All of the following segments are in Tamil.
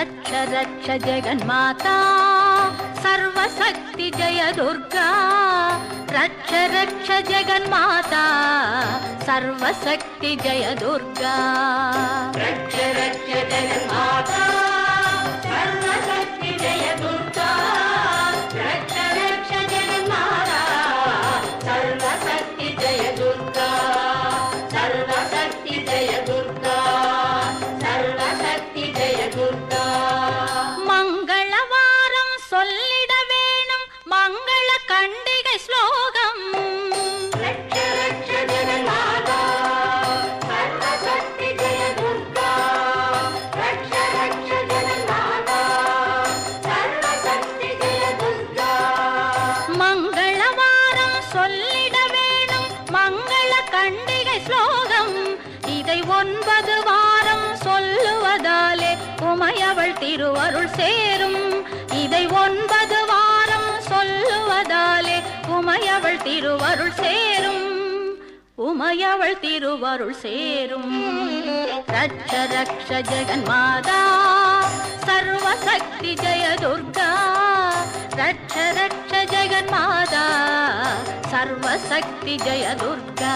रक्ष रक्ष जगन्माता सर्वशक्ति जय दुर्गा रक्ष रक्ष जगन्माता सर्वशक्ति जय दुर्गा रक्ष रक्ष जगन्माता सर्वशक्ति जय दुर्गा रक्ष रक्ष जगन्माता सर्वशक्ति जय दुर्गा सर्वशक्ति जय दुर्गा सर्वशक्ति जय दुर्गा मंगलवारम சொல்லிட வேணும் மங்கள கண்டிகை ஸ்லோகம் ரக்ஷ ரக்ஷ ஜகன்மாதா சர்வசக்தி ஜெய துர்கா ரக்ஷ ரக்ஷ ஜகன்மாதா சர்வசக்தி ஜெய துர்கா மங்களவாரம் சொல்லிட வேணும் மங்கள கண்டிகை ஸ்லோகம் இதை 9 வாரம் சொல்லுவதாலே உமையவள் திருவருள் சேரும் இதை 9 வாரம் சொல்லுவதாலே உமையவள் திருவருள் சேரும் உமையவள் திருவருள் சேரும் ரக்ஷ ரக்ஷ ஜகன்மாதா சர்வசக்தி ஜெய துர்கா ரக்ஷ ரக்ஷ ஜகன்மாதா சர்வசக்தி ஜெய துர்கா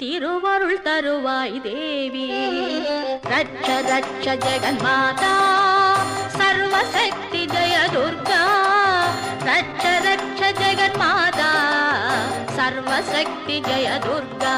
திருவருள் தருவாய் தேவி ரக்ஷ ரக்ஷ ஜகன்மாதா சர்வசக்தி ஜெய துர்கா ரக்ஷ ரக்ஷ ஜகன்மாதா சர்வசக்தி ஜெய துர்கா